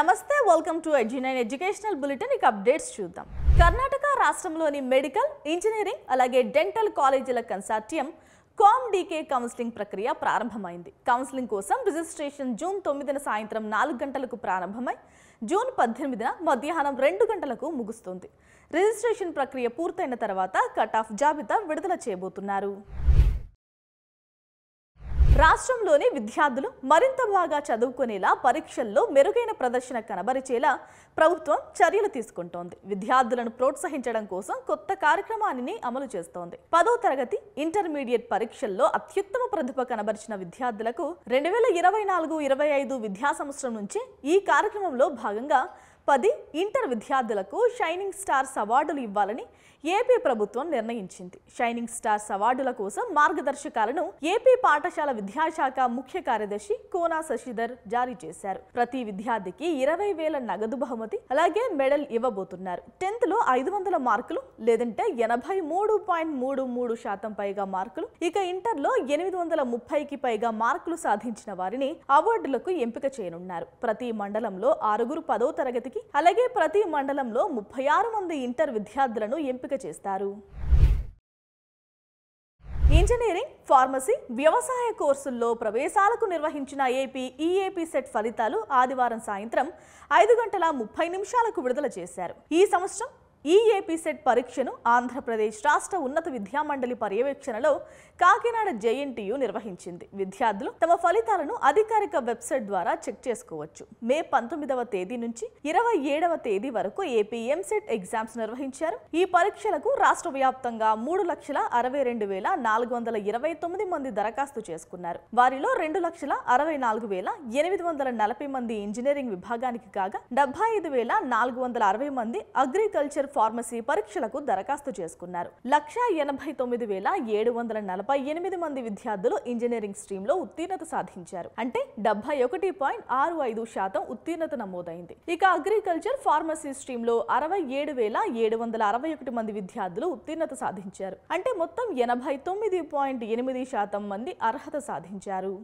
నమస్తే welcome to Edunine educational bulletin ఇక updates చూద్దాం. కర్ణాటక రాష్ట్రంలోని మెడికల్, ఇంజనీరింగ్ అలాగే డెంటల్ కాలేజీల కన్సార్టియం COMDK కౌన్సిలింగ్ ప్రక్రియ ప్రారంభమైంది. కౌన్సిలింగ్ కోసం రిజిస్ట్రేషన్ జూన్ 9న సాయంత్రం 4 గంటలకు ప్రారంభమై జూన్ 18న మధ్యాహ్నం 2 గంటలకు ముగుస్తుంది. రిజిస్ట్రేషన్ ప్రక్రియ పూర్తయిన తర్వాత కట్ ఆఫ్ జాబితా విడుదల చేయబోతున్నారు. రాష్ట్రంలోని విద్యార్థులు మరింత బాగా చదువుకునేలా పరీక్షల్లో మెరుగైన ప్రదర్శన కనబరిచేలా ప్రభుత్వం చర్యలు తీసుకుంటోంది. విద్యార్థులను ప్రోత్సహించడం కోసం కొత్త కార్యక్రమాన్ని అమలు చేస్తోంది. 10వ తరగతి ఇంటర్మీడియట్ పరీక్షల్లో అత్యుత్తమ ప్రతిభ కనబరిచిన విద్యార్థులకు 2024-25 విద్యా సంవత్సరం నుంచి ఈ కార్యక్రమంలో భాగంగా 10 ఇంటర్ విద్యార్థులకు షైనింగ్ స్టార్స్ అవార్డులు ఇవ్వాలని ఏపీ ప్రభుత్వం నిర్ణయించింది. షైనింగ్ స్టార్స్ అవార్డుల కోసం మార్గదర్శకాలను ఏపీ పాఠశాల విద్యాశాఖ ముఖ్య కార్యదర్శి కోనా శశిధర్ జారీ చేశారు. ప్రతి విద్యార్థికి 20,000 నగదు బహుమతి అలాగే మెడల్ ఇవ్వబోతున్నారు. 10th లో 500 మార్కులు లేదంటే 83.33% పైగా మార్కులు, ఇక ఇంటర్లో 830కి పైగా మార్కులు సాధించిన వారిని అవార్డులకు ఎంపిక చేయనున్నారు. ప్రతి మండలంలో 6 10వ తరగతికి అలాగే ప్రతి మండలంలో 36 మంది ఇంటర్ విద్యార్థులను ఎంపిక చేస్తారు. ఇంజనీరింగ్, ఫార్మసీ, వ్యవసాయ కోర్సుల్లో ప్రవేశాలకు నిర్వహించిన ఈఏపీ సెట్ ఫలితాలు ఆదివారం సాయంత్రం 5:30 విడుదల చేశారు. ఈ సంవత్సరం ఈఏపీ సెట్ పరీక్షను ఆంధ్రప్రదేశ్ రాష్ట్ర ఉన్నత విద్యామండలి పర్యవేక్షణలో కాకినాడ జేఎన్టీయూ నిర్వహించింది. విద్యార్థులు తమ ఫలితాలను అధికారిక వెబ్సైట్ ద్వారా చెక్ చేసుకోవచ్చు. మే 19వ తేదీ నుంచి 27వ తేదీ వరకు ఏపీ ఎంసెట్ ఎగ్జామ్స్ నిర్వహించారు. ఈ పరీక్షలకు రాష్ట్ర వ్యాప్తంగా 3,60,429 మంది దరఖాస్తు చేసుకున్నారు. వారిలో 2,64,840 మంది ఇంజనీరింగ్ విభాగానికి కాగా 75,460 మంది అగ్రికల్చర్, ఫార్మసీ పరీక్షలకు దరఖాస్తు చేసుకున్నారు. 1,89,748 మంది విద్యార్థులు ఇంజనీరింగ్ స్ట్రీమ్ లో ఉత్తీర్ణత సాధించారు. అంటే 71.65% ఉత్తీర్ణత నమోదైంది. ఇక అగ్రికల్చర్, ఫార్మసీ స్ట్రీమ్ లో 67,761 మంది విద్యార్థులు ఉత్తీర్ణత సాధించారు. అంటే మొత్తం 89.8% మంది అర్హత సాధించారు.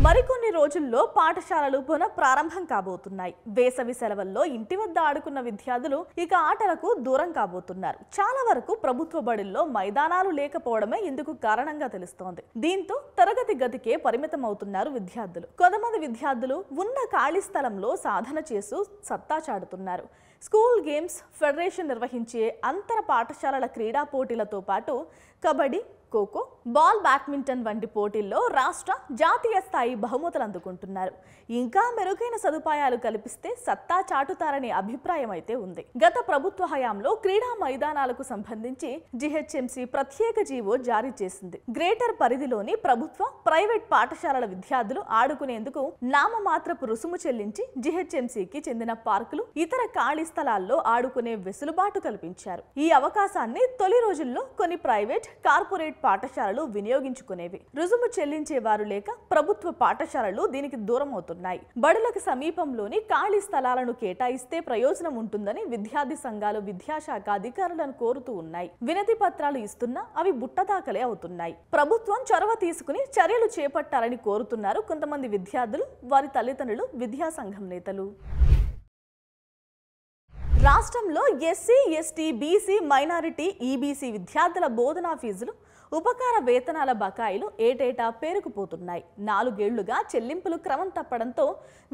మరికొన్ని రోజుల్లో పాఠశాలలు పునః ప్రారంభం కాబోతున్నాయి. వేసవి సెలవుల్లో ఇంటి వద్ద ఆడుకున్న విద్యార్థులు ఇక ఆటలకు దూరం కాబోతున్నారు. చాలా వరకు ప్రభుత్వ బడుల్లో మైదానాలు లేకపోవడమే ఇందుకు కారణంగా తెలుస్తోంది. దీంతో తరగతి గదికే పరిమితం అవుతున్నారు విద్యార్థులు. కొంతమంది విద్యార్థులు ఉన్న ఖాళీ స్థలంలో సాధన చేస్తూ సత్తా చాటుతున్నారు. స్కూల్ గేమ్స్ ఫెడరేషన్ నిర్వహించే అంతర పాఠశాలల క్రీడా పోటీలతో పాటు కబడ్డీ, ఖోఖో, బాల్ బ్యాడ్మింటన్ వంటి పోటీల్లో రాష్ట్ర, జాతీయ స్థాయి బహుమతులు అందుకుంటున్నారు. ఇంకా మెరుగైన సదుపాయాలు కల్పిస్తే సత్తా చాటుతారనే అభిప్రాయం అయితే ఉంది. గత ప్రభుత్వ హయాంలో క్రీడా మైదానాలకు సంబంధించి జీహెచ్ఎంసీ ప్రత్యేక జీవో జారీ చేసింది. గ్రేటర్ పరిధిలోని ప్రభుత్వ, ప్రైవేట్ పాఠశాలల విద్యార్థులు ఆడుకునేందుకు నామమాత్రపు రుసుము చెల్లించి జీహెచ్ఎంసీకి చెందిన పార్కులు, ఇతర ఖాళీ స్థలాల్లో ఆడుకునే వెసులుబాటు కల్పించారు. ఈ అవకాశాన్ని తొలి రోజుల్లో కొన్ని ప్రైవేట్, కార్పొరేట్ పాఠశాలలు వినియోగించుకునేవి. రుసుము చెల్లించేవారు లేక ప్రభుత్వ పాఠశాలలు దీనికి దూరం అవుతున్నాయి. బడులకు సమీపంలోని ఖాళీ స్థలాలను కేటాయిస్తే ప్రయోజనం ఉంటుందని విద్యార్థి సంఘాలు విద్యాశాఖ అధికారులను కోరుతూ ఉన్నాయి. వినతి పత్రాలు ఇస్తున్నా అవి బుట్టదాఖలే అవుతున్నాయి. ప్రభుత్వం చొరవ తీసుకుని చర్యలు చేపట్టాలని కోరుతున్నారు కొంతమంది విద్యార్థులు, వారి తల్లిదండ్రులు, విద్యా సంఘం నేతలు. రాష్ట్రంలో SC, ST, BC, minority, EBC విద్యార్థుల బోధనా ఫీజులు, ఉపకార వేతనాల బకాయిలు ఏటేటా పేరుకుపోతున్నాయి. 4 ఏళ్లుగా చెల్లింపులు క్రమం తప్పడంతో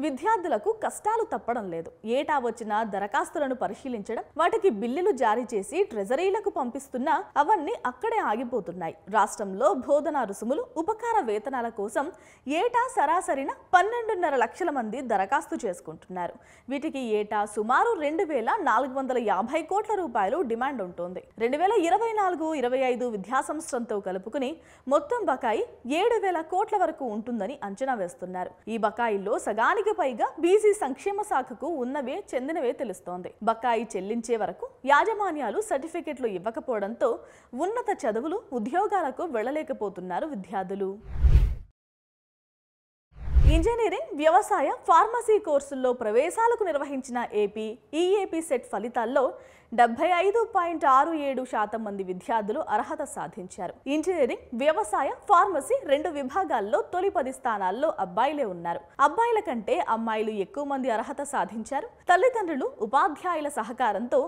విద్యార్థులకు కష్టాలు తప్పడం లేదు. ఏటా వచ్చిన దరఖాస్తులను పరిశీలించడం, వాటికి బిల్లులు జారీ చేసి ట్రెజరీలకు పంపిస్తున్నా అవన్నీ అక్కడే ఆగిపోతున్నాయి. రాష్ట్రంలో బోధనా రుసుములు, ఉపకార వేతనాల కోసం ఏటా సరాసరిన 12.5 లక్షల మంది దరఖాస్తు చేసుకుంటున్నారు. వీటికి ఏటా సుమారు 2,450 కోట్ల రూపాయలు డిమాండ్ ఉంటుంది. 2024-25 విద్యా సంవత్సరంతో కలుపుకుని మొత్తం బకాయి 7,000 కోట్ల వరకు ఉంటుందని అంచనా వేస్తున్నారు. ఈ బకాయిల్లో సగానికి పైగా బీసీ సంక్షేమ శాఖకు చెందినవే తెలుస్తోంది. బకాయి చెల్లించే వరకు యాజమాన్యాలు సర్టిఫికెట్లు ఇవ్వకపోవడంతో ఉన్నత చదువులు, ఉద్యోగాలకు వెళ్లలేకపోతున్నారు విద్యార్థులు. ఇంజనీరింగ్, వ్యవసాయ, ఫార్మసీ కోర్సుల్లో ప్రవేశాలకు నిర్వహించిన ఈఏపీ సెట్ ఫలితాల్లో 75.67% మంది విద్యార్థులు అర్హత సాధించారు. ఇంజనీరింగ్, వ్యవసాయ, ఫార్మసీ 2 విభాగాల్లో తొలి 10 స్థానాల్లో అబ్బాయిలే ఉన్నారు. అబ్బాయిల కంటే అమ్మాయిలు ఎక్కువ మంది అర్హత సాధించారు. తల్లిదండ్రులు, ఉపాధ్యాయుల సహకారంతో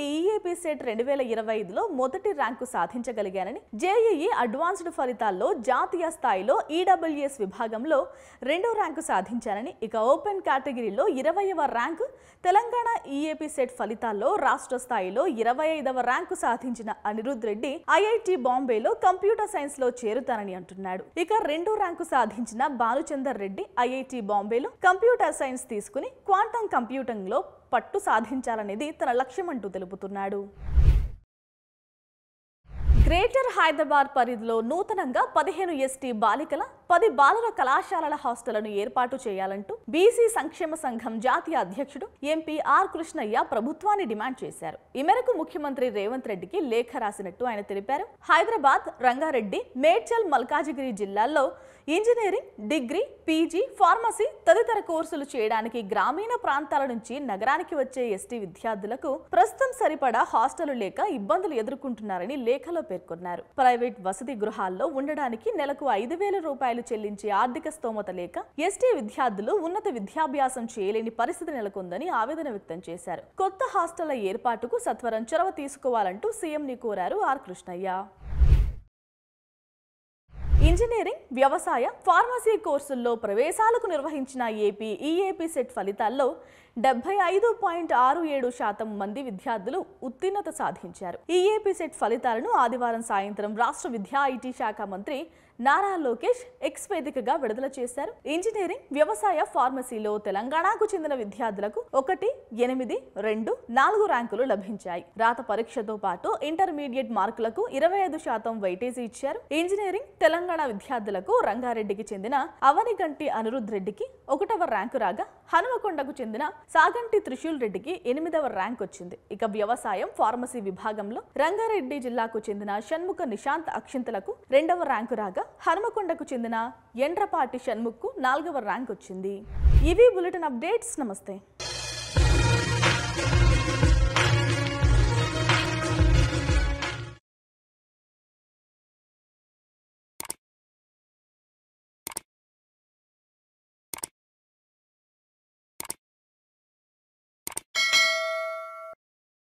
ఈఏపీ సెట్ 2025లో మొదటి ర్యాంకు సాధించగలిగానని, జేఈఈ అడ్వాన్స్డ్ ఫలితాల్లో జాతీయ స్థాయిలో ఈడబ్ల్యూఎస్ విభాగంలో 2వ ర్యాంకు సాధించానని, ఇక ఓపెన్ కేటగిరీలో 20వ ర్యాంకు, తెలంగాణ ఈఏపీ సెట్ ఫలితాల్లో రాష్ట్ర స్థాయిలో 25వ ర్యాంకు సాధించిన అనిరుద్ రెడ్డి ఐఐటి బాంబేలో కంప్యూటర్ సైన్స్ లో చేరుతానని అంటున్నాడు. ఇక 2వ ర్యాంకు సాధించిన భానుచందర్ రెడ్డి ఐఐటి బాంబేలో కంప్యూటర్ సైన్స్ తీసుకుని క్వాంటం కంప్యూటింగ్ లో పట్టు సాధించాలనేది తన లక్ష్యమంటూ తెలుపుతున్నాడు. గ్రేటర్ హైదరాబాద్ పరిధిలో నూతనంగా 15 ఎస్టీ బాలికల, 10 బాలుర కళాశాలల హాస్టళ్లను ఏర్పాటు చేయాలంటూ బీసీ సంక్షేమ సంఘం జాతీయ అధ్యక్షుడు ఎంపీ ఆర్ కృష్ణయ్య ప్రభుత్వాన్ని డిమాండ్ చేశారు. ఈ మేరకు ముఖ్యమంత్రి రేవంత్ రెడ్డికి లేఖ రాసినట్టు ఆయన తెలిపారు. హైదరాబాద్, రంగారెడ్డి, మేడ్చల్, మల్కాజిగిరి జిల్లాల్లో ఇంజనీరింగ్, డిగ్రీ, పీజీ, ఫార్మసీ తదితర కోర్సులు చేయడానికి గ్రామీణ ప్రాంతాల నుంచి నగరానికి వచ్చే ఎస్టీ విద్యార్థులకు ప్రస్తుతం సరిపడా హాస్టళ్లు లేక ఇబ్బందులు ఎదుర్కొంటున్నారని లేఖలో పేర్కొన్నారు. ప్రైవేట్ వసతి గృహాల్లో ఉండడానికి నెలకు 5,000 రూపాయలు చెల్లించే ఆర్థిక స్తోమత లేక ఎస్టీ విద్యార్థులు ఉన్నత విద్యాభ్యాసం చేయలేని పరిస్థితి నెలకొందని ఆవేదన వ్యక్తం చేశారు. కొత్త హాస్టళ్ల ఏర్పాటుకు సత్వరం చొరవ తీసుకోవాలంటూ సీఎంని కోరారు ఆర్ కృష్ణయ్య. ఇంజనీరింగ్, వ్యవసాయ, ఫార్మసీ కోర్సుల్లో ప్రవేశాలకు నిర్వహించిన ఈఏపీ సెట్ ఫలితాల్లో 75.67% మంది విద్యార్థులు ఉత్తీర్ణత సాధించారు. ఈఏపీ సెట్ ఫలితాలను ఆదివారం సాయంత్రం రాష్ట్ర విద్యా ఐటీ శాఖ మంత్రి నారా లోకేష్ ఎక్స్ వేదికగా విడుదల చేశారు. ఇంజనీరింగ్, వ్యవసాయ, ఫార్మసీలో తెలంగాణకు చెందిన విద్యార్థులకు 1, 8, 2, 4 ర్యాంకులు లభించాయి. రాత పరీక్షతో పాటు ఇంటర్మీడియట్ మార్కులకు 25% వెయిటేజీ ఇచ్చారు. ఇంజనీరింగ్ తెలంగాణ విద్యార్థులకు రంగారెడ్డికి చెందిన అవనిగంటి అనిరుద్ రెడ్డికి 1వ ర్యాంకు రాగా, హనుమకొండకు చెందిన సాగంటి త్రిశూల్ రెడ్డికి 8వ ర్యాంక్ వచ్చింది. ఇక వ్యవసాయం, ఫార్మసీ విభాగంలో రంగారెడ్డి జిల్లాకు చెందిన షణ్ముఖ నిశాంత్ అక్షింతలకు 2వ ర్యాంకు రాగా, హనుమకొండకు చెందిన ఎండ్రపాటి షణ్ముఖ్కు 4వ ర్యాంక్ వచ్చింది. ఇవి బులెటిన్ అప్డేట్స్. నమస్తే.